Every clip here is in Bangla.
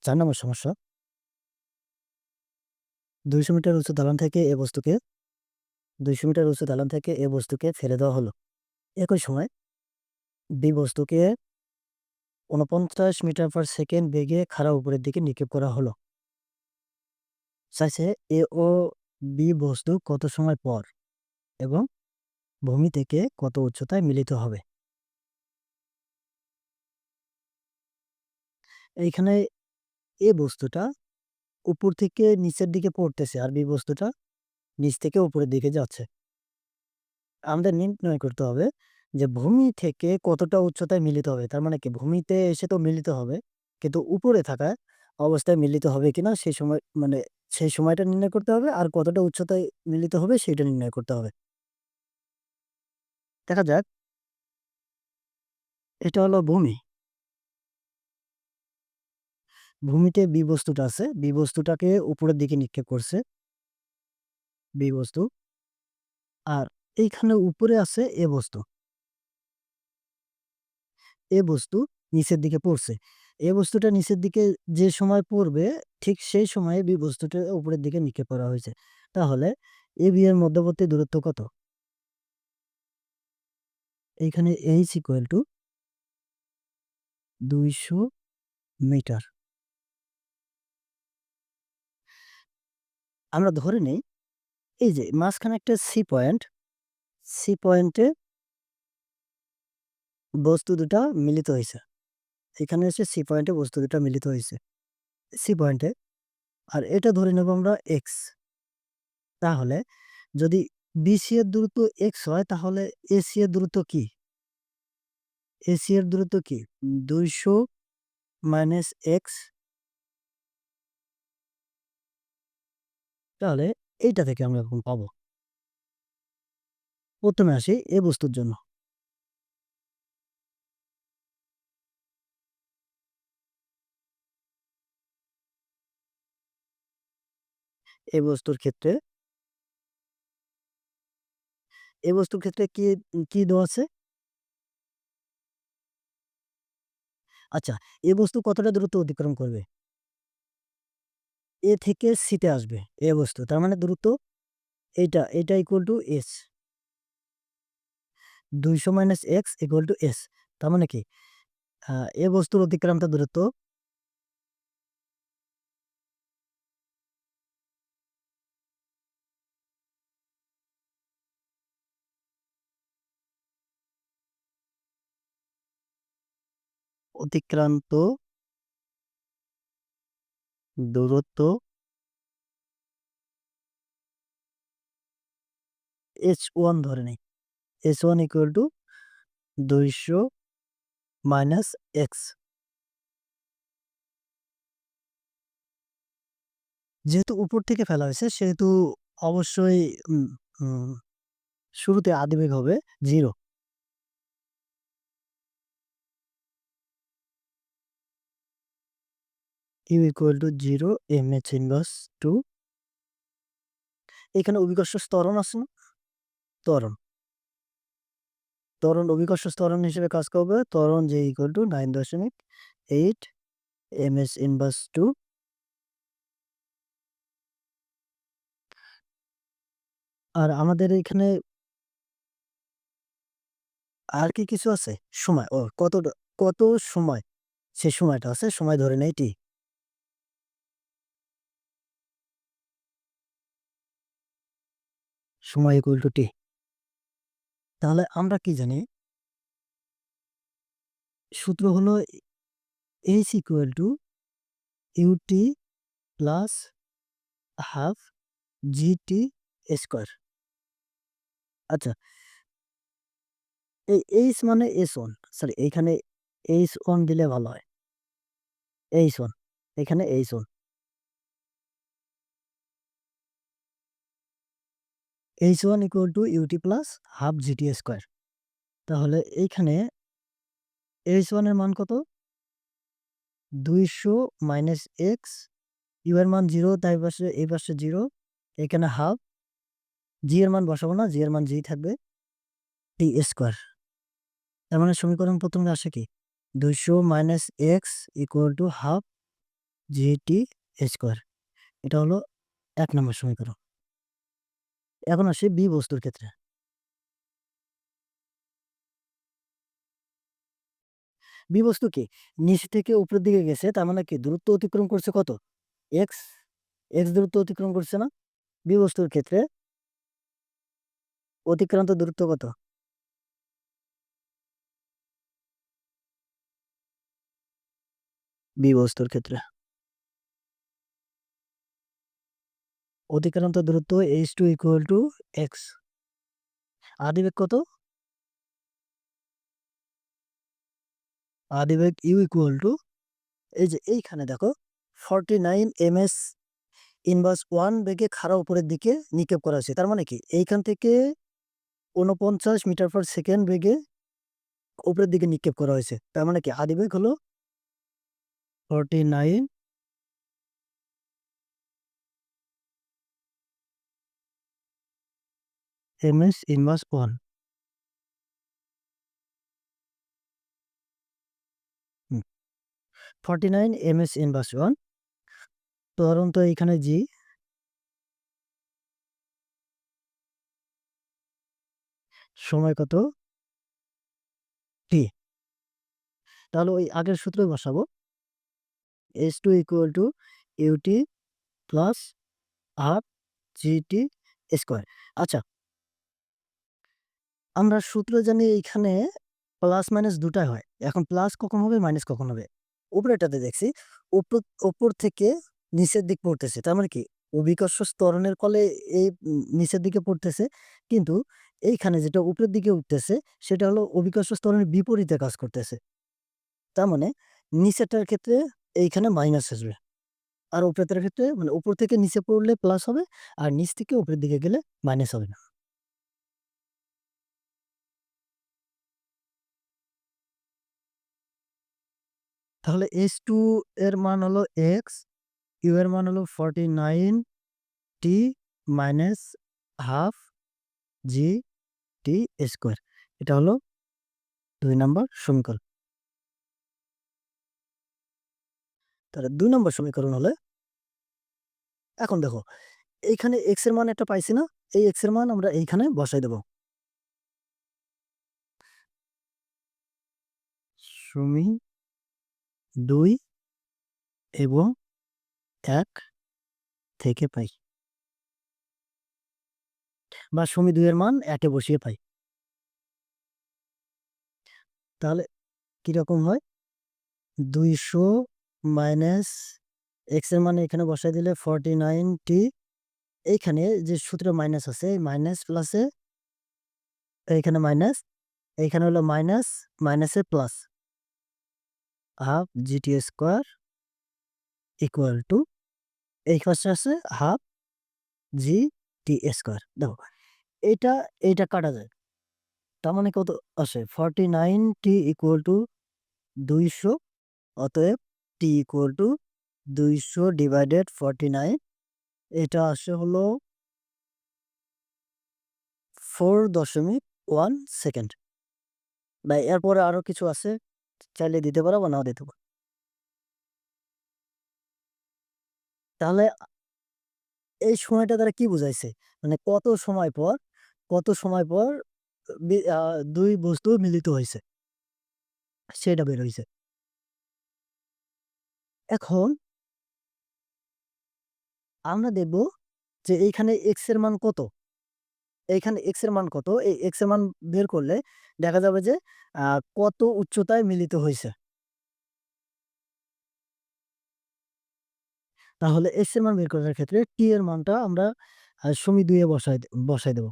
৪ নম্বর সমস্যা। ২০০ মিটার উঁচু দালান থেকে এ বস্তুকে ২০০ মিটার উঁচু দালান থেকে এ বস্তুকে ফেলে দেওয়া হলো। একই সময় বি বস্তুকে ৪৯ মিটার পার সেকেন্ড বেগে খাড়া উপরের দিকে নিক্ষেপ করা হলো। চাইছে এ ও বি বস্তু কত সময় পর এবং ভূমি থেকে কত উচ্চতায় মিলিত হবে। এইখানে এ বস্তুটা উপর থেকে নিচের দিকে পড়তেছে আর বি বস্তুটা নিচ থেকে উপরের দিকে যাচ্ছে। আমাদের নির্ণয় করতে হবে যে ভূমি থেকে কতটা উচ্চতায় মিলিত হবে। তার মানে কি ভূমিতে এসে তো মিলিত হবে। কিন্তু উপরে থাকা অবস্থায় মিলিত হবে কিনা সেই সময় মানে সেই সময়টা নির্ণয় করতে হবে। আর কতটা উচ্চতায় মিলিত হবে সেইটা নির্ণয় করতে হবে। দেখা যাক, এটা হলো ভূমি। ভূমিতে বি বস্তুটা আছে। বি বস্তুটাকে উপরের দিকে নিক্ষেপ করছে বি বস্তু। আর এইখানে উপরে আছে এ বস্তু। এ বস্তু নিচের দিকে পড়ছে। এ বস্তুটা নিচের দিকে যে সময় পড়বে ঠিক সেই সময়ে বি বস্তুটা উপরের দিকে নিক্ষেপ করা হয়েছে। তাহলে এ বি এর মধ্যবর্তী দূরত্ব কত? এইখানে h ইকুয়াল টু ২০০ মিটার। আমরা ধরে নেই এই যে মাঝখানে একটা সি পয়েন্ট, সি পয়েন্টে বস্তু দুটা মিলিত হইছে। এখানে হচ্ছে সি পয়েন্টে বস্তু দুটা মিলিত হইছে। সি পয়েন্টে। আর এটা ধরে নেব আমরা এক্স। তাহলে যদি বিসি এর দূরত্ব এক্স হয় তাহলে এসি এর দূরত্ব কি? এসি এর দূরত্ব কি? ২০০ মাইনাস এক্স। তাহলে এইটা থেকে আমরা এখন পাবো। প্রথমে আসি এ বস্তুর জন্য। এ বস্তুর ক্ষেত্রে কি কি দেওয়া আছে? আচ্ছা, এ বস্তু কতটা দূরত্ব অতিক্রম করবে? এ থেকে সিতে আসবে এ বস্তু। তার মানে দূরত্ব এটা equal to S. ২০০ minus x equal to S. তার মানে কি? এ বস্তুর অতিক্রান্ত দূরত্ব অতিক্রান্ত দূরত্ব h1 ধরে নেই। h1 equal two ২০০ minus x. যেহেতু উপর থেকে ফেলা হয়েছে সেহেতু অবশ্যই উম উম শুরুতে আদিবেগ হবে 0। U equal to 0 mh inverse 2। এখানে অভিকর্ষ ত্বরণ আছে না? ত্বরণ। অভিকর্ষ ত্বরণ হিসেবে কাজ করবে। ত্বরণ যে ইকুয়াল টু 9.8 mh ইনভার্স 2। আর আমাদের এখানে আর কি কিছু আছে? সময়। কত সময়? সে সময়টা আছে। সময় ধরে নেই টি। সময় ইকুয়াল টু টি। তাহলে আমরা কি জানি? সূত্র হলো h equal to u t plus half g t square. আচ্ছা, এই এইচ মানে S1, সরি এইখানে H1 দিলে ভালো হয়। H1, এখানে H1। H1 equal to u t plus half g t square. তাহলে এইখানে H1 এর মান কত? ২০০ মাইনাস এক্স। ইউ এর মান 0, তাই পাশে এই পাশে 0, এখানে হাফ। জি এর মান বসাবো না, জি এর মান জি থাকবে, টি স্কয়ার। তার মানে সমীকরণ প্রথমে আসে কি? ২০০ minus x equal to half GT square. এটা হলো ১ নম্বর সমীকরণ। এখন আসি বি বস্তুর ক্ষেত্রে। বি বস্তু কি? নিচ থেকে উপরের দিকে গেছে, তার মানে কি দূরত্ব অতিক্রম করছে কত? এক্স। এক্স দূরত্ব অতিক্রম করছে না? বি বস্তুর ক্ষেত্রে অতিক্রান্ত দূরত্ব কত? বি বস্তুর ক্ষেত্রে অতিক্রান্ত দূরত্ব h2 = x। আদিবেগ কত? আদিবেগ u = এই যে এইখানে দেখো 49 ms ইনভার্স 1 বেগে খাড়া উপরের দিকে নিক্ষেপ করা হয়েছে। তার মানে কি এইখান থেকে 49 মিটার পার সেকেন্ড বেগে উপরের দিকে নিক্ষেপ করা হয়েছে। তার মানে কি আদিবেগ হলো 49 ms ইনভার্স 1। 49 ms inverse 1। ধরুন তো এইখানে জি, সময় কত? টি। তাহলে ওই আগের সূত্রে বসাবো। h2 = ut plus half GT square. আচ্ছা, আমরা সূত্র জানি এইখানে প্লাস মাইনাস দুটাই হয়। এখন প্লাস কখন হবে, মাইনাস কখন হবে? উপরেরটাতে দেখছি উপর উপর থেকে নিচের দিক পড়তেছে। তার মানে কি অভিকর্ষ ত্বরণের ফলে এই নিচের দিকে পড়তেছে। কিন্তু এইখানে যেটা উপরের দিকে উঠতেছে সেটা হলো অভিকর্ষ ত্বরণের বিপরীতে কাজ করতেছে। তার মানে নিচেরটার ক্ষেত্রে এইখানে মাইনাস আসবে। আর উপরেরটার ক্ষেত্রে মানে উপর থেকে নিচে পড়লে প্লাস হবে, আর নিচ থেকে উপরের দিকে গেলে মাইনাস হবে না। তাহলে h2 এর মান হলো x, u এর মান হলো 49 t মাইনাস হাফ জি টি স্কোয়ার। এটা হলো ২ নম্বর সমীকরণ। তাহলে ২ নম্বর সমীকরণ হলে এখন দেখো এইখানে x এর মান একটা পাইছি না? এই x এর মান আমরা এইখানে বসাই দেব। সমী ২ এবং ১ থেকে পাই, বা সমী ২ এর মান ১ এ বসিয়ে পাই। তাহলে কিরকম হয়? ২০০ মাইনাস x এর মান এখানে বসাই দিলে 49 t। এইখানে যে সূত্রে মাইনাস আছে, মাইনাস প্লাসে এইখানে মাইনাস, এইখানে হলো মাইনাস, মাইনাসে plus, half GT square equal two এই পাশে আছে হাফ জি টি স্কোয়ার। দেখো এটা এইটা কাটা যায়, তার মানে কত আসে? 49 টি ইকুয়াল টু 200। অতএব টি ইকুয়াল টু 200 ডিভাইডেড 49। এটা আসে হলো 4.1 সেকেন্ড। বা এরপরে আরো কিছু আছে, চাইলে দিতে পারো বা নাও দিতে পারো। তাহলে এই সময়টা দ্বারা কি বুঝাইছে? মানে কত সময় পর ২ বস্তু মিলিত হইছে সেটা বের হইছে। এখন আমরা দেখব যে এইখানে x এর মান কত? এইখানে x এর মান কত? এই x এর মান বের করলে দেখা যাবে যে আ কত উচ্চতায় মিলিত হইছে। তাহলে x এর মান বের করার ক্ষেত্রে t এর মানটা আমরা সমী ২ এ বসাই দেব।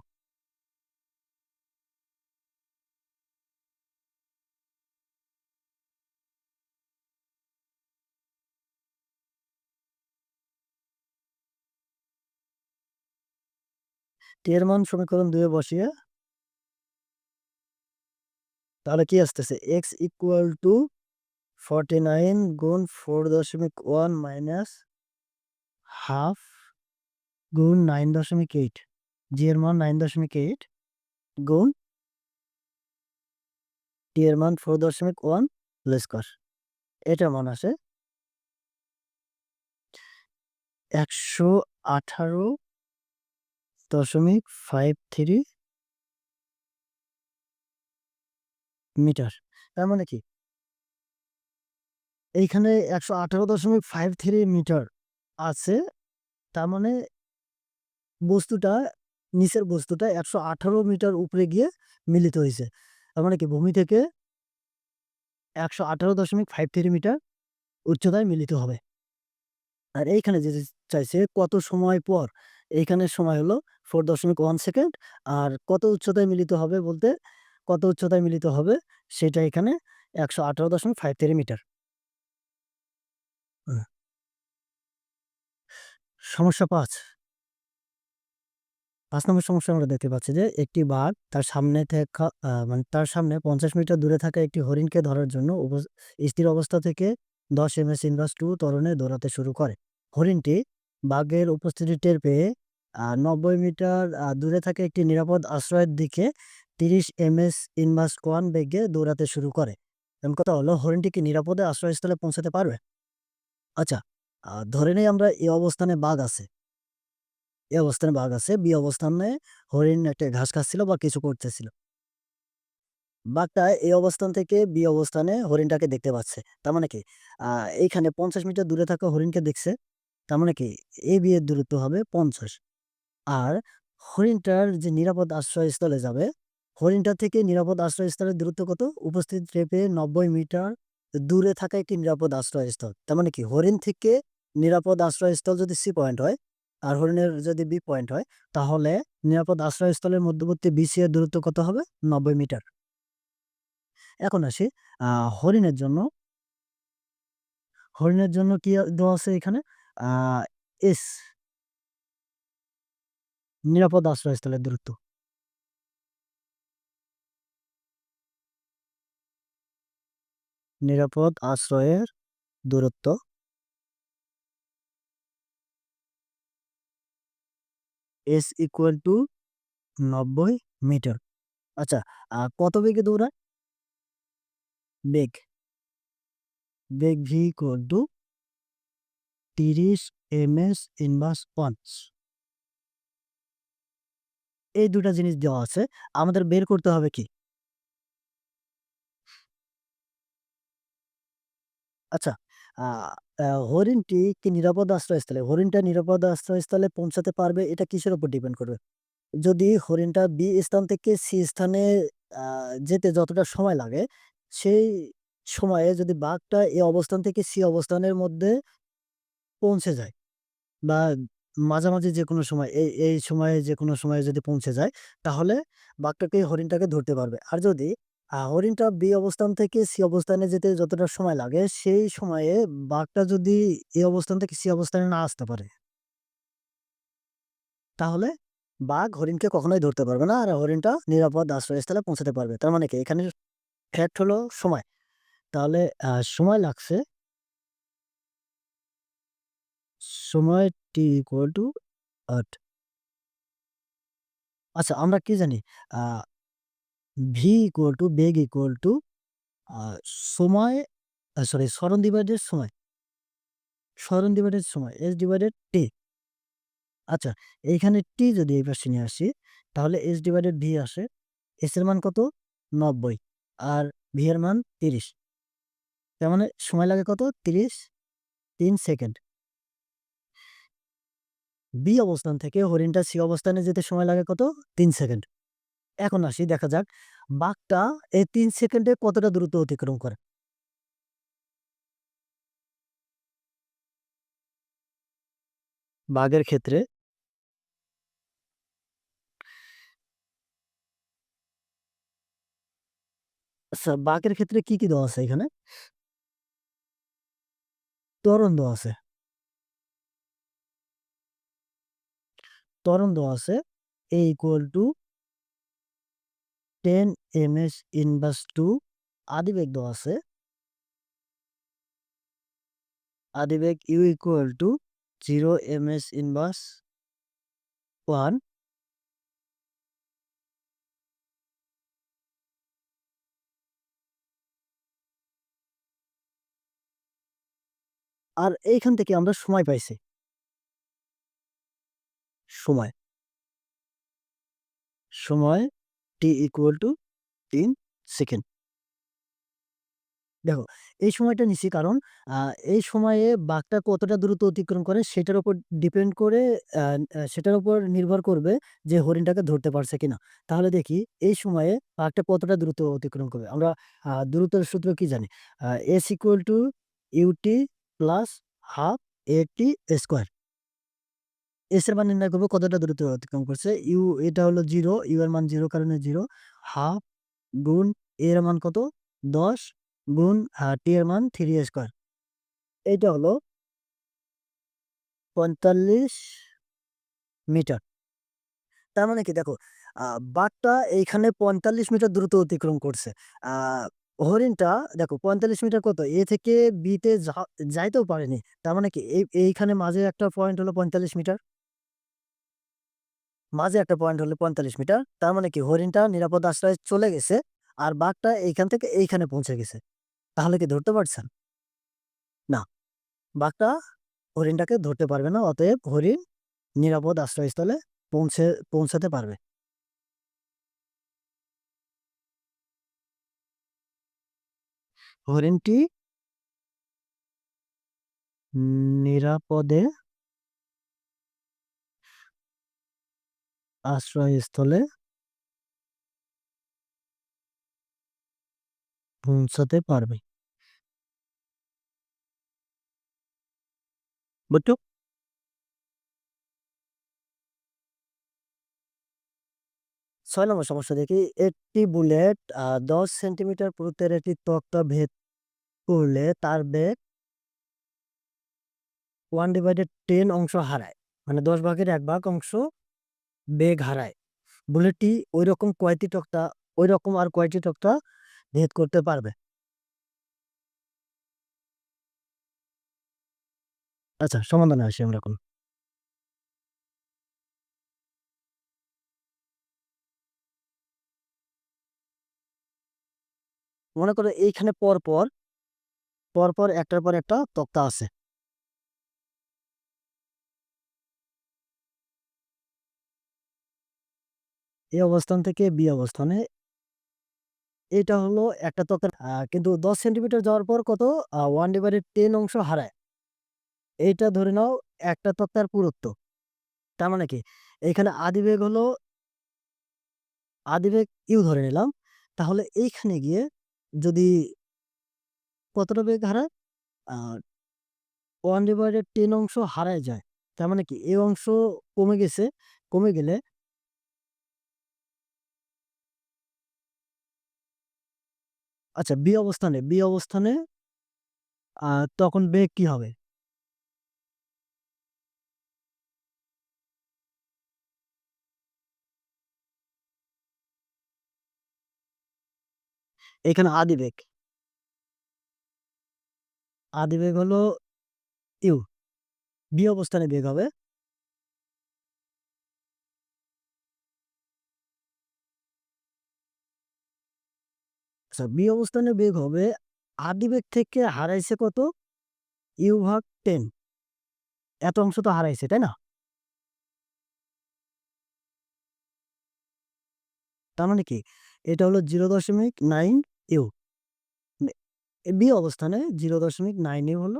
t এর মান সমীকরণ ২ এ বসিয়ে তাহলে কি আসতেছে? x ইকুয়াল টু 49 গুণ 4.1 মাইনাস হাফ গুণ 9.8। জি এর মান 9.8 গুণ টি এর মান 4.1 হোল স্কয়ার। এটার মান আসে 118.53 মিটার। তার মানে কি? এইখানে 118.53 মিটার আছে। তার মানে বস্তুটা, নিচের বস্তুটা 118 মিটার উপরে গিয়ে মিলিত হইছে। তার মানে কি ভূমি থেকে 118.53 মিটার উচ্চতায় মিলিত হবে। আর এইখানে যেটা চাইছে কত সময় পর, এইখানের সময় হলো 4.1 সেকেন্ড। আর কত উচ্চতায় মিলিত হবে বলতে, কত উচ্চতায় মিলিত হবে সেটা এখানে 118.53 মিটার। হুম। সমস্যা ৫, ৫ নম্বর সমস্যায় আমরা দেখতে পাচ্ছি যে একটি বাঘ তার সামনে থাকা মানে তার সামনে ৫০ মিটার দূরে থাকা একটি হরিণকে ধরার জন্য স্থির অবস্থা থেকে ১০ ms ইনভার্স 2 ত্বরণে দৌড়াতে শুরু করে। হরিণটি বাঘের উপস্থিতি টের পেয়ে ৯০ মিটার দূরে থাকা একটি নিরাপদ আশ্রয়ের দিকে ৩০ ms ইনভার্স 1 বেগে দৌড়াতে শুরু করে। এখন কথা হলো হরিণটি কি নিরাপদে আশ্রয়স্থলে পৌঁছাতে পারবে? আচ্ছা, ধরে নেই আমরা এই অবস্থানে বাঘ আছে। এ অবস্থানে বাঘ আছে। বি অবস্থানে হরিণ একটা ঘাস খাচ্ছিল বা কিছু করতেছিল। বাঘটা এই অবস্থান থেকে বি অবস্থানে হরিণটাকে দেখতে পাচ্ছে। তার মানে কি? আ এইখানে ৫০ মিটার দূরে থাকা হরিণকে দেখছে। তার মানে কি? এ বি এর দূরত্ব হবে ৫০। আর হরিণটার যে নিরাপদ আশ্রয়স্থলে যাবে, হরিণটা থেকে নিরাপদ আশ্রয়স্থলের দূরত্ব কত? উপস্থিত রেপে ৯০ মিটার দূরে থাকা একটি নিরাপদ আশ্রয়স্থল। তার মানে কি? হরিণ থেকে নিরাপদ আশ্রয়স্থল যদি সি পয়েন্ট হয়, আর হরিণের যদি বি পয়েন্ট হয়, তাহলে নিরাপদ আশ্রয়স্থলের মধ্যবর্তী বিসি এর দূরত্ব কত হবে? ৯০ মিটার। এখন আসি আ হরিণের জন্য। হরিণের জন্য কি দেওয়া আছে এখানে? আ এস, নিরাপদ আশ্রয়স্থলের দূরত্ব। নিরাপদ আশ্রয়ের দূরত্ব S ইকুয়াল টু ৯০ মিটার। আচ্ছা, কত বেগে দৌড়ায়? বেগ, বেগ V equal to ৩০ ms inverse 1। এই ২ টা জিনিস দেওয়া আছে। আমাদের বের করতে হবে কি? আচ্ছা, আ আ হরিণটি কি নিরাপদ আশ্রয়স্থলে, হরিণটা নিরাপদ আশ্রয়স্থলে পৌঁছাতে পারবে এটা কিসের উপর ডিপেন্ড করবে? যদি হরিণটা বি স্থান থেকে সি স্থানে আ যেতে যতটা সময় লাগে, সেই সময়ে যদি বাঘটা এ অবস্থান থেকে সি অবস্থানের মধ্যে পৌঁছে যায় বা মাঝামাঝি যেকোনো সময় এই সময়ে যেকোনো সময়ে যদি পৌঁছে যায়, তাহলে বাঘটাকে হরিণটাকে ধরতে পারবে। আর যদি হরিণটা বি অবস্থান থেকে সি অবস্থানে যেতে যতটা সময় লাগে, সেই সময়ে বাঘটা যদি এ অবস্থান থেকে সি অবস্থানে না আসতে পারে, তাহলে বাঘ হরিণকে কখনোই ধরতে পারবে না। আর হরিণটা নিরাপদ আশ্রয়স্থলে পৌঁছাতে পারবে। তার মানে কি? এখানের ফ্যাক্ট হলো সময়। তাহলে সময় লাগছে, সময় টি ইকুয়াল টু ৮। আচ্ছা, আমরা কি জানি? আ ভি ইকুয়াল টু বেগ ইকুয়াল টু আ সময়, সরি, সরণ ডিভাইডেড সময়। সরণ ডিভাইডেড সময় S ডিভাইডেড T। আচ্ছা, এইখানে T যদি এই পাশে নিয়ে আসি, তাহলে S ডিভাইডেড V আসে। S এর মান কত? ৯০ আর V এর মান ৩০। তার মানে সময় লাগে কত? ৩ সেকেন্ড। B অবস্থান থেকে হরিণটা C অবস্থানে যেতে সময় লাগে কত? ৩ সেকেন্ড। এখন আসি দেখা যাক বাঘটা এই ৩ সেকেন্ডে কতটা দ্রুত অতিক্রম করে। বাঘের ক্ষেত্রে, আচ্ছা, বাঘের ক্ষেত্রে কি দেওয়া আছে এখানে? ত্বরণ দেওয়া আছে। ত্বরণ দেওয়া আছে A equal to 10 ms inverse 2। আদিবেগ দেওয়া আছে। আদিবেগ U equal to 0 ms inverse 1। আর এইখান থেকে আমরা সময় পাইছি। সময়, সময় t equal to 3 সেকেন্ড। দেখো, এই সময়টা নিছি কারণ আ এই সময়ে বাঘটা কতটা দ্রুত অতিক্রম করে সেটার উপর ডিপেন্ড করে আ আ সেটার উপর নির্ভর করবে যে হরিণটাকে ধরতে পারছে কিনা। তাহলে দেখি এই সময়ে বাঘটা কতটা দ্রুত অতিক্রম করবে। আমরা দ্রুততার সূত্র কি জানি? s equal to ut plus half at square. s এর মান নির্ণয় করব কতটা দ্রুত অতিক্রম করছে। এটা হলো 0, এর মান 0 কারণে 0, হাফ গুণ a এর মান কত? ১০ গুণ t এর মান 3 স্কয়ার। এইটা হলো ৪৫ মিটার। তার মানে কি দেখো, আ বাঘটা এইখানে ৪৫ মিটার দ্রুত অতিক্রম করছে। আ হরিণটা দেখো ৪৫ মিটার কত? A থেকে B তে যাইতেও পারেনি। তার মানে কি এইখানে মাঝে একটা পয়েন্ট হলো ৪৫ মিটার। মাঝে একটা পয়েন্ট হলো ৪৫ মিটার। তার মানে কি হরিণটা নিরাপদ আশ্রয়ে চলে গেছে। আর বাঘটা এইখান থেকে এইখানে পৌঁছে গেছে। তাহলে কি ধরতে পারছেন? না। বাঘটা হরিণটাকে ধরতে পারবে না। অতএব হরিণ নিরাপদ আশ্রয়স্থলে পৌঁছাতে পারবে। হরিণটি নিরাপদে আশ্রয়স্থলে পৌঁছাতে পারবে। বুঝছো? ৬ নম্বর সমস্যা দেখি। একটি বুলেট ১০ সেন্টিমিটার পুরুত্বের একটি তক্তা ভেদ করলে তার বেগ 1/10 অংশ হারায়। মানে ১০ ভাগের ১ ভাগ অংশ বেগ হারায়। বুলেটটি ঐরকম আর কয়টি তক্তা ভেদ করতে পারবে? আচ্ছা, সমাধানে আসি আমরা এখন। মনে করো এইখানে পরপর একটার পর একটা তক্তা আছে। এই অবস্থান থেকে B অবস্থানে এটা হলো একটা তক্তার কিন্তু ১০ সেন্টিমিটার যাওয়ার পর কত 1/10 অংশ হারায়। এইটা ধরে নাও একটা তক্তার পুরুত্ব। তার মানে কি? এইখানে আদিবেগ u ধরে নিলাম। তাহলে এইখানে গিয়ে যদি কতটা বেগ হারায়? আ 1/10 অংশ হারায় যায়। তার মানে কি? এই অংশ কমে গেছে। কমে গেলে আচ্ছা, B অবস্থানে আ তখন বেগ কি হবে? এখানে আদিবেগ হলো u। B অবস্থানে বেগ হবে আচ্ছা, B অবস্থানে বেগ হবে আদিবেগ থেকে হারাইছে কত? u ভাগ 10। এত অংশ তো হারাইছে, তাই না? তার মানে কি? এটা হলো 0.9 ইউ। মানে B অবস্থানে 0.9 ইউ হলো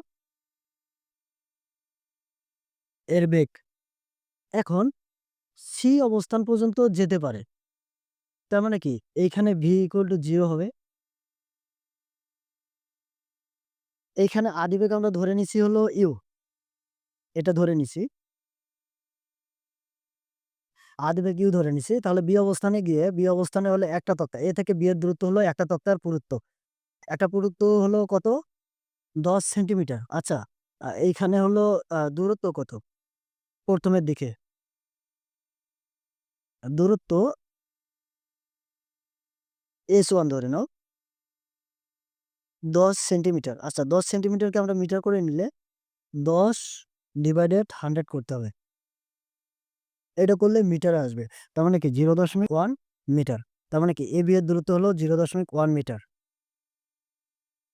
এর বেগ। এখন C অবস্থান পর্যন্ত যেতে পারে। তার মানে কি? এইখানে V = 0 হবে। এইখানে আদিবেগ আমরা ধরে নিছি হলো u। এটা ধরে নিছি। আদিবেগ u ধরে নিছি। তাহলে B অবস্থানে হলো একটা তক্তা। A থেকে B এর দূরত্ব হলো একটা তক্তার পুরুত্ব। একটা পুরুত্ব হলো কত? ১০ সেন্টিমিটার। আচ্ছা, এইখানে হলো দূরত্ব কত? ১ম এর দিকে। দূরত্ব S1 ধরে নাও। ১০ সেন্টিমিটার। আচ্ছা, ১০ সেন্টিমিটারকে আমরা মিটার করে নিলে ১০/100 করতে হবে। এটা করলে মিটারে আসবে। তার মানে কি 0.1 মিটার। তার মানে কি AB এর দূরত্ব হলো 0.1 মিটার।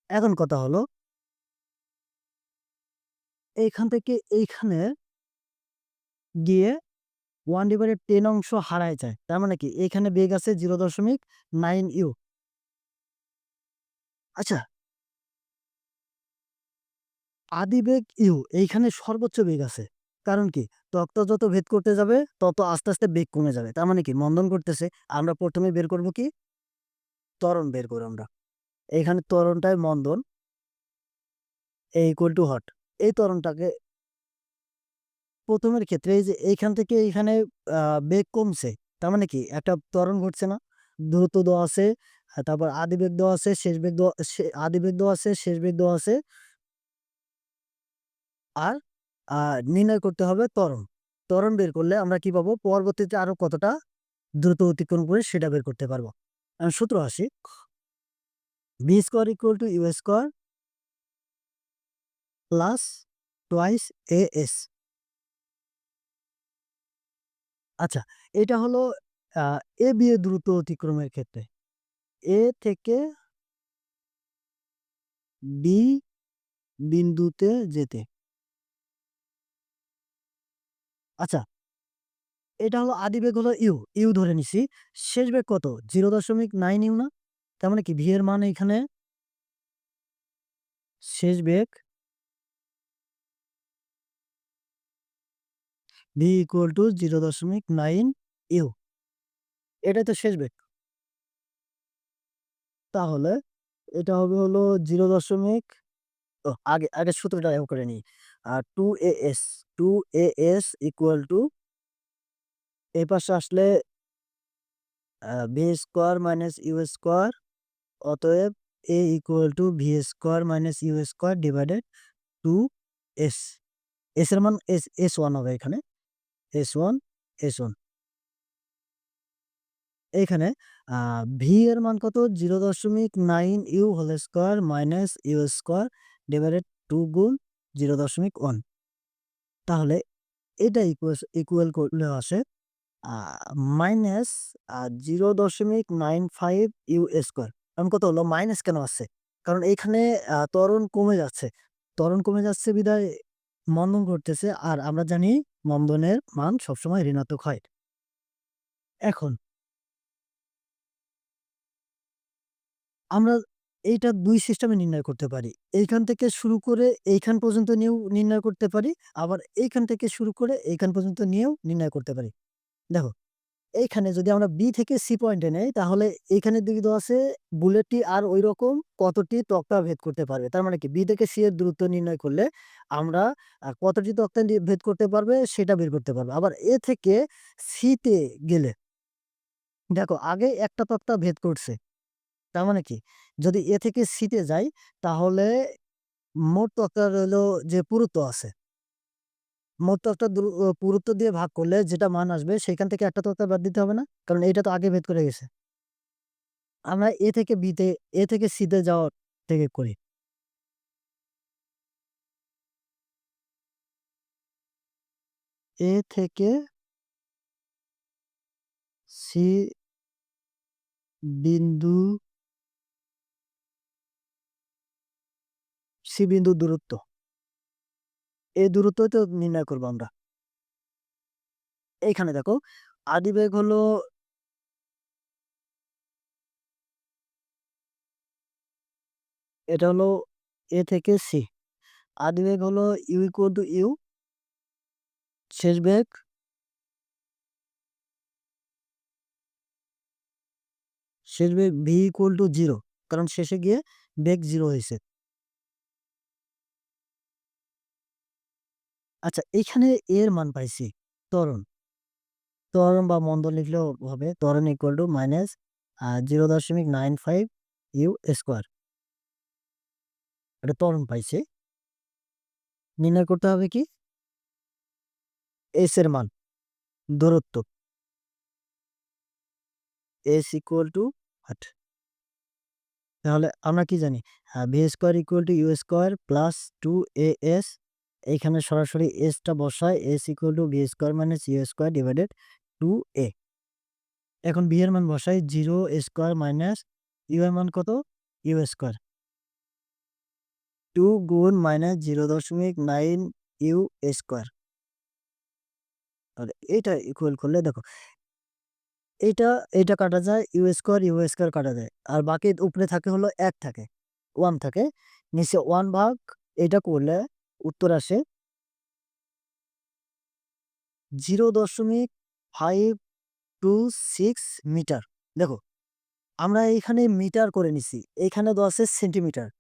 এখন কথা হলো এইখান থেকে এইখানে গিয়ে 1/10 অংশ হারায় যায়। তার মানে কি? এখানে বেগ আছে 0.9 ইউ। আচ্ছা, আদিবেগ ইউ এইখানে সর্বোচ্চ বেগ আছে। কারণ কি? তক্তা যত ভেদ করতে যাবে তত আস্তে, আস্তে বেগ কমে যাবে। তার মানে কি? মন্দন করতেছে। আমরা ১ম এ বের করব কি? ত্বরণ বের করব আমরা। এইখানে ত্বরণটাই মন্দন A equal to what? এই ত্বরণটাকে ১ম এর ক্ষেত্রে এই যে এইখান থেকে এইখানে আ বেগ কমছে। তার মানে কি? একটা ত্বরণ ঘটছে না? দ্রুত দেওয়া আছে, তারপর আদিবেগ দেওয়া আছে, শেষ বেগ দেওয়া আদিবেগ দেওয়া আছে, শেষ বেগ দেওয়া আছে। আর আ নির্ণয় করতে হবে ত্বরণ। ত্বরণ বের করলে আমরা কি পাবো? পরবর্তীতে আরো কতটা দ্রুত অতিক্রম করে সেটা বের করতে পারবো। এখন সূত্র আসি। v square equal to u square plus twice as। আচ্ছা, এটা হলো আ A, B এর দ্রুত অতিক্রমের ক্ষেত্রে। A থেকে B বিন্দুতে যেতে। আচ্ছা, এটা হলো আদিবেগ হলো u ধরে নিছি। শেষ বেগ কত? 0.9 ইউ না? তার মানে কি v এর মান এখানে শেষ বেগ v equal to 0.9 ইউ। এটাই তো শেষ বেগ। তাহলে এটা হবে হলো 0 দশমিক আগে সূত্রটা করে নিই। 2as 2as ইকুয়াল টু এই পাশে আসলে b square minus u square, অতএব a equal to v square minus u square divided 2s। s এর মান s1 হবে এখানে। s1 s1 এইখানে আ ভি এর মান কত? 0.9 u whole square minus u square divided 2 গুণ 0.1। তাহলে এটা ইকুয়াল করলে আসে আ মাইনাস 0.95 ইউ স্কোয়ার। এখন কত হলো? মাইনাস কেন আসছে? কারণ এইখানে ত্বরণ কমে যাচ্ছে। ত্বরণ কমে যাচ্ছে বিধায় মন্দন ঘটতেছে। আর আমরা জানি মন্দনের মান সবসময় ঋণাত্মক হয়। এখন আমরা এইটা ২ সিস্টেমে নির্ণয় করতে পারি। এইখান থেকে শুরু করে এইখান পর্যন্ত নিয়েও নির্ণয় করতে পারি। আবার এইখান থেকে শুরু করে এইখান পর্যন্ত নিয়েও নির্ণয় করতে পারি। দেখো, এইখানে যদি আমরা B থেকে C পয়েন্টে নেই তাহলে এইখানে দিকে দেওয়া আছে বুলেটটি আর ঐরকম কতটি তক্তা ভেদ করতে পারবে। তার মানে কি B থেকে C এর দূরত্ব নির্ণয় করলে আমরা কতটি তক্তা ভেদ করতে পারবে সেটা বের করতে পারবো। আবার A থেকে C তে গেলে দেখো আগে একটা তক্তা ভেদ করছে। তার মানে কি? যদি A থেকে C তে যাই তাহলে মোট তক্তার হইলো যে পুরুত্ব আছে, মোট তক্তার পুরুত্ব দিয়ে ভাগ করলে যেটা মান আসবে সেখান থেকে একটা তক্তা বাদ দিতে হবে না? কারণ এইটা তো আগে ভেদ করে গেছে। আমরা A থেকে C তে যাওয়ার থেকে করি। A থেকে C বিন্দু C বিন্দুর দূরত্ব। এই দূরত্বই তো নির্ণয় করব আমরা। এইখানে দেখো আদিবেগ হলো এটা হলো A থেকে C। আদিবেগ হলো u equal to u, শেষ বেগ v equal to 0, কারণ শেষে গিয়ে বেগ 0 হইছে। আচ্ছা, এইখানে A এর মান পাইছি ত্বরণ। ত্বরণ বা মন্দন লিখলেও হবে। ত্বরণ equal to minus 0.95 u square. এটা ত্বরণ পাইছি। নির্ণয় করতে হবে কি? S এর মান, দূরত্ব। S equal to what? তাহলে আমরা কি জানি? V square equal to u square plus 2as। এইখানে সরাসরি s টা বসাই। S equal to v square minus u square divided 2a। এখন b এর মান বসাই 0 স্কোয়ার মাইনাস ইউ এর মান কত? You square. 2 গুণ মাইনাস 0.9 ইউ স্কোয়ার। আর এইটা ইকুয়াল করলে দেখো এইটা, এইটা কাটা যায়, ইউ স্কোয়ার কাটা যায়। আর বাকি উপরে থাকে হলো ১ থাকে, 1 থাকে। নিচে 1 ভাগ এটা করলে উত্তর আসে 0.526 মিটার। দেখো আমরা এইখানে মিটার করে নিছি, এইখানে দেওয়া আছে সেন্টিমিটার।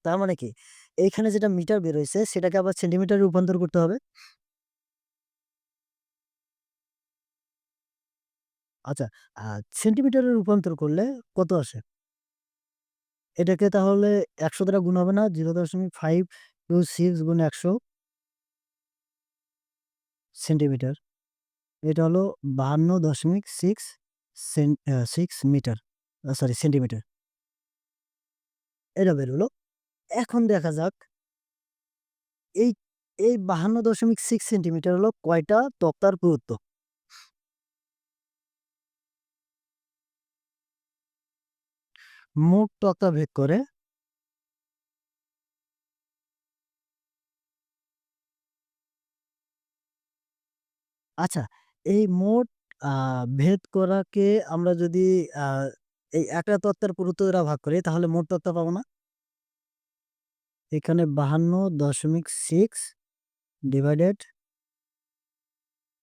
তার মানে কি এইখানে যেটা মিটার বের হইছে সেটাকে আবার সেন্টিমিটারে রূপান্তর করতে হবে। আচ্ছা, আ সেন্টিমিটারে রূপান্তর করলে কত আসে? এটাকে তাহলে ১০০ দ্বারা গুণ হবে না? 0.526 গুণ ১০০ সেন্টিমিটার। এটা হলো ৫২.৬ মিটার। Sorry centimetre. এটা বের হলো। এখন দেখা যাক এই, এই ৫২.৬ সেন্টিমিটার হলো কয়টা তক্তার পুরুত্ব? মোট তক্তা ভেদ করে। আচ্ছা, এই মোট আ ভেদ করাকে আমরা যদি আ এই একটা তক্তার পুরুত্ব দ্বারা ভাগ করি তাহলে মোট তক্তা পাবো না? এখানে ৫২.৬ ডিভাইডেড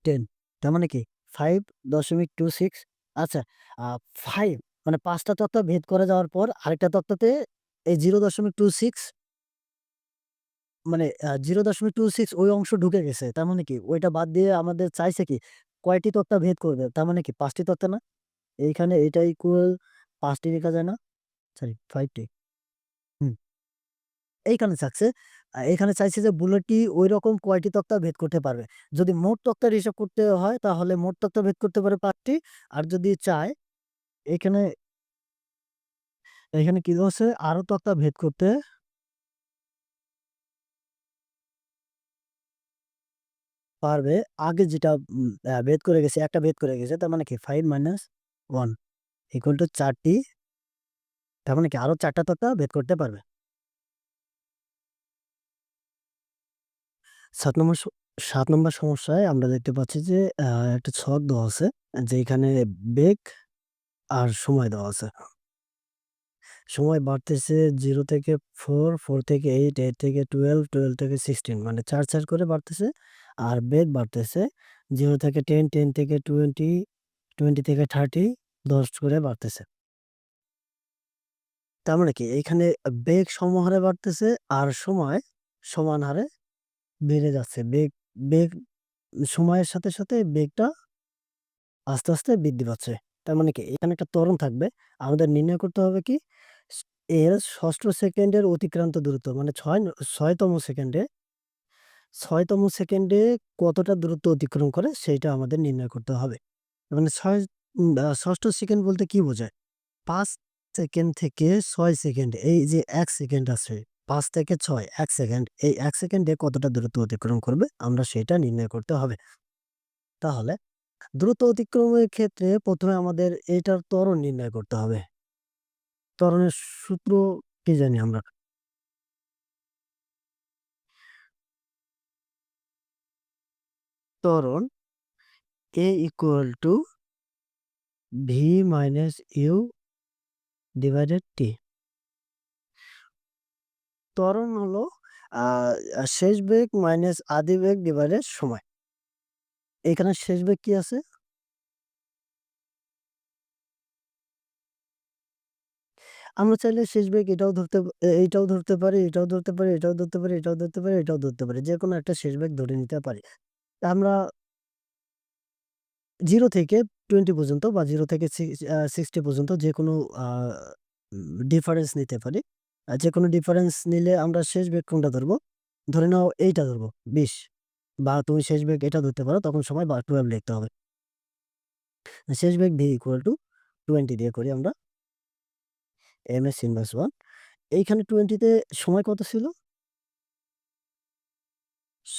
10, তার মানে কি 5.26। আচ্ছা, আ 5 মানে ৫ টা তক্তা ভেদ করে যাওয়ার পর আরেকটা তক্তাতে এই 0.26 মানে 0.26 ওই অংশ ঢুকে গেছে। তার মানে কি ওইটা বাদ দিয়ে আমাদের চাইছে কি কয়টি তক্তা ভেদ করবে? তার মানে কি ৫ টি তক্তা না? এইখানে এটা ইকুয়াল ৫ টি লেখা যায় না? সরি ৫ টি। হুম, এইখানে চাচ্ছে এখানে চাইছে যে বুলেটটি ঐরকম কয়টি তক্তা ভেদ করতে পারবে। যদি মোট তক্তার হিসাব করতে হয় তাহলে মোট তক্তা ভেদ করতে পারে ৫ টি। আর যদি চায় এইখানে, এইখানে কি দেওয়া আছে আরো তক্তা ভেদ করতে পারবে। আগে যেটা ভেদ করে গেছে, একটা ভেদ করে গেছে। তার মানে কি 5 মাইনাস 1 ইকুয়াল টু ৪ টি। তার মানে কি আরো ৪ টা তক্তা ভেদ করতে পারবে। ৭ নম্বর ৭ নম্বর সমস্যায় আমরা দেখতে পাচ্ছি যে একটা ছক দেওয়া আছে। যেখানে বেগ আর সময় দেওয়া আছে। সময় বাড়তেছে 0 থেকে 4, 4 থেকে 8, 8 থেকে 12, 12 থেকে 16 মানে ৪, ৪ করে বাড়তেছে। আর বেগ বাড়তেছে 0 থেকে 10, 10 থেকে 20, 20 থেকে 30, ১০ করে বাড়তেছে। তার মানে কি এইখানে বেগ সমহারে বাড়তেছে আর সময় সমান হারে বেড়ে যাচ্ছে। বেগ সময়ের সাথে, সাথে বেগটা আস্তে, আস্তে বৃদ্ধি পাচ্ছে। তার মানে কি এখানে একটা ত্বরণ থাকবে। আমাদের নির্ণয় করতে হবে কি স এর ৬ষ্ঠ সেকেন্ডের অতিক্রান্ত দূরত্ব মানে ৬তম সেকেন্ডে ৬তম সেকেন্ডে কতটা দূরত্ব অতিক্রম করে সেইটা আমাদের নির্ণয় করতে হবে। মানে ৬ষ্ঠ সেকেন্ড বলতে কি বোঝায়? ৫ সেকেন্ড থেকে ৬ সেকেন্ড এই যে ১ সেকেন্ড আছে, ৫ থেকে ৬ ১ সেকেন্ড। এই ১ সেকেন্ডে কতটা দূরত্ব অতিক্রম করবে আমরা সেটা নির্ণয় করতে হবে। তাহলে দ্রুত অতিক্রমের ক্ষেত্রে ১ম এ আমাদের এইটার ত্বরণ নির্ণয় করতে হবে। ত্বরণের সূত্র কি জানি আমরা? ত্বরণ A equal two V minus U divided T। ত্বরণ হলো আ আ শেষ বেগ মাইনাস আদি বেগ ডিভাইডেড সময়। এখানে শেষ বেগ কি আছে? আমরা চাইলে শেষ বেগ এটাও ধরতে এইটাও ধরতে পারি, এটাও ধরতে পারি, এটাও ধরতে পারি, এটাও ধরতে পারি, এটাও ধরতে পারি। যেকোনো একটা শেষ বেগ ধরে নিতে পারি। আমরা 0 থেকে 20 পর্যন্ত বা 0 থেকে 60 পর্যন্ত যেকোনো আ ডিফারেন্স নিতে পারি। যেকোনো ডিফারেন্স নিলে আমরা শেষ বেগ কোনটা ধরবো? ধরে নাও এইটা ধরবো ২০ বা তুমি শেষ বেগ এটা ধরতে পারো তখন সময় বা 12 লিখতে হবে। শেষ বেগ v ইকুয়াল টু 20 দিয়ে করি আমরা। ms ইনভার্স 1 এইখানে 20 তে সময় কত ছিল?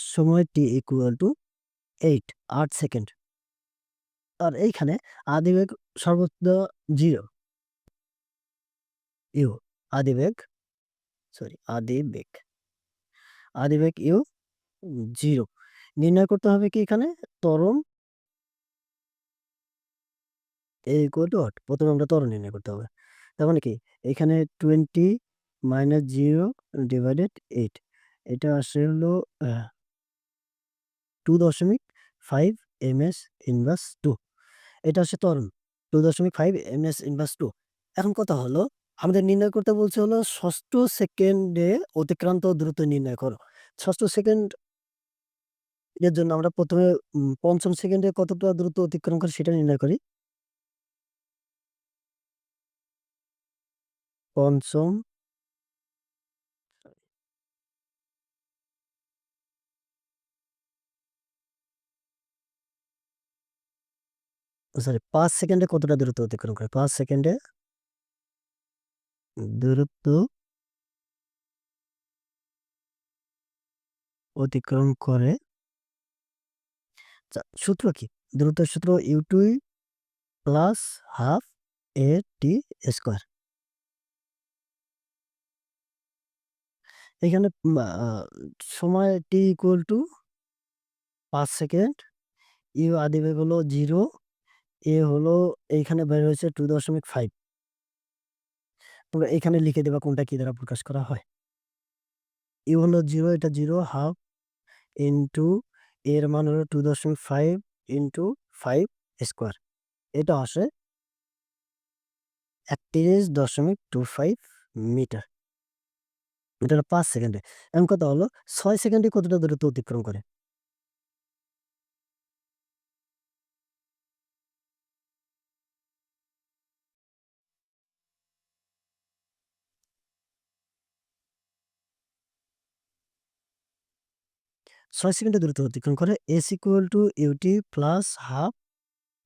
সময় t ইকুয়াল টু 8 সেকেন্ড। আর এইখানে আদিবেগ সর্বত্র 0 ইউ আদিবেগ আদিবেগ ইউ 0 নির্ণয় করতে হবে কি এখানে ত্বরণ A equal to what? প্রথমে আমরা ত্বরণ নির্ণয় করতে হবে। তার মানে কি? এখানে 20 মাইনাস 0 ডিভাইডেড 8 এটা আসে হলো 2.5 ms ইনভার্স 2 এটা হচ্ছে ত্বরণ 2.5 ms ইনভার্স 2। এখন কথা হলো আমাদের নির্ণয় করতে বলছে হলো ৬ষ্ঠ সেকেন্ডে অতিক্রান্ত দ্রুত নির্ণয় করো। ৬ষ্ঠ সেকেন্ড এর জন্য আমরা প্রথমে ৫ম সেকেন্ডে কতটা দ্রুত অতিক্রম করে সেটা নির্ণয় করি। ৫ম সরি ৫ সেকেন্ডে কতটা দূরত্ব অতিক্রম করে? ৫ সেকেন্ডে দূরত্ব অতিক্রম করে। সূত্র কি? দূরত্বের সূত্র u2 plus half at square. এখানে সময় t equal to ৫ second, u আদি বেগ হলো 0, a হলো এইখানে বের হয়েছে 2.5 তোমরা এখানে লিখে দেবা কোনটা কি দ্বারা প্রকাশ করা হয়। u হলো 0 এটা 0 হাফ ইনটু এর মান হলো 2.5 ইনটু 5 স্কয়ার। এটা আসে ৩১.25 মিটার। এটা হলো ৫ সেকেন্ডে। এখন কথা হলো ৬ সেকেন্ডে কতটা দূরত্ব অতিক্রম করে? ৬ সেকেন্ডে দূরত্ব অতিক্রম করে s equal two ut plus half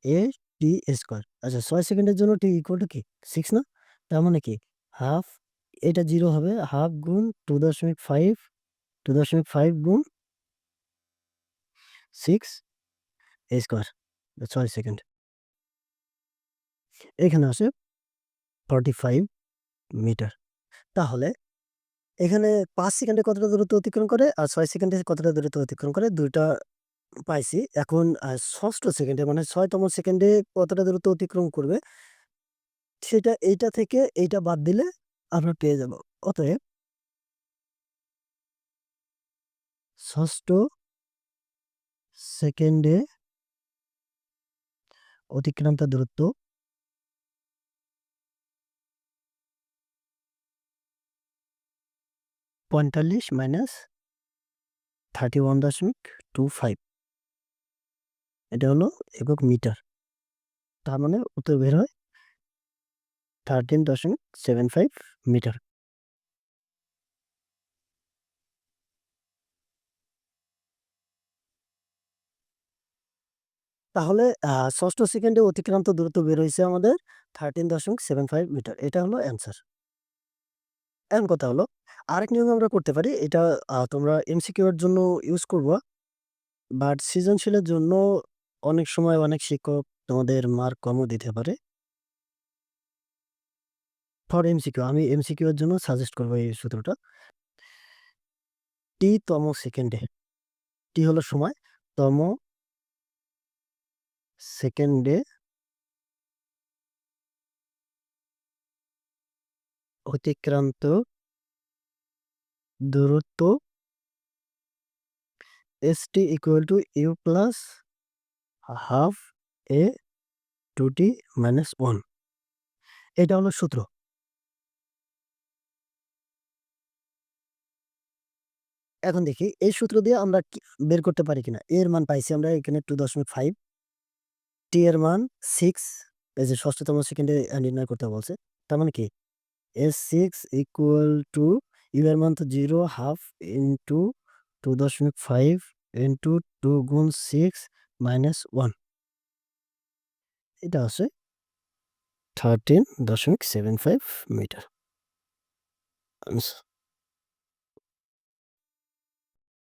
a t square. আচ্ছা ৬ সেকেন্ডের জন্য t ইকুয়াল টু কি? 6 না? তার মানে কি? হাফ এটা 0 হবে হাফ গুণ 2.5 2.5 গুণ 6 স্কয়ার ৬ সেকেন্ড। এখানে আসে 45 মিটার। তাহলে এখানে ৫ সেকেন্ডে কতটা দূরত্ব অতিক্রম করে আর ৬ সেকেন্ডে কতটা দূরত্ব অতিক্রম করে ২ টা পাইছি। এখন ৬ষ্ঠ সেকেন্ডে মানে ৬তম সেকেন্ডে কতটা দূরত্ব অতিক্রম করবে সেটা এইটা থেকে এইটা বাদ দিলে আমরা পেয়ে যাব। অতএব ৬ষ্ঠ সেকেন্ডে অতিক্রান্ত দূরত্ব ৪৫ মাইনাস 31.25 এটা হলো একক মিটার। তার মানে উত্তর বের হয় 13.75 মিটার। তাহলে ৬ষ্ঠ সেকেন্ডে অতিক্রান্ত দূরত্ব বের হইছে আমাদের 13.75 মিটার। এটা হলো অ্যান্সার। এখন কথা হলো আরেক নিয়মে আমরা করতে পারি। এটা তোমরা এমসিকিউ এর জন্য ইউজ করবা। বাট সৃজনশীলের জন্য অনেক সময় অনেক শিক্ষক তোমাদের মার্ক কমও দিতে পারে। ফর এমসিকিউ আমি এমসিকিউ এর জন্য সাজেস্ট করব এই সূত্রটা। তম সেকেন্ডে, হলো সময়, তম সেকেন্ডে অতিক্রান্ত দূরত্ব st equal to u plus half a 2t minus 1 এটা হলো সূত্র। এখন দেখি এই সূত্র দিয়ে আমরা কি বের করতে পারি কিনা। এর মান পাইছি আমরা এখানে 2.5, t এর মান 6 এই যে ৬ষ্ঠতম সেকেন্ডে নির্ণয় করতে বলছে। তার মানে কি S6 ইকুয়াল টু u এর মান তো 0 হাফ ইনটু 2.5 ইনটু 2 গুণ 6 মাইনাস 1 এটা আছে 13.75 মিটার।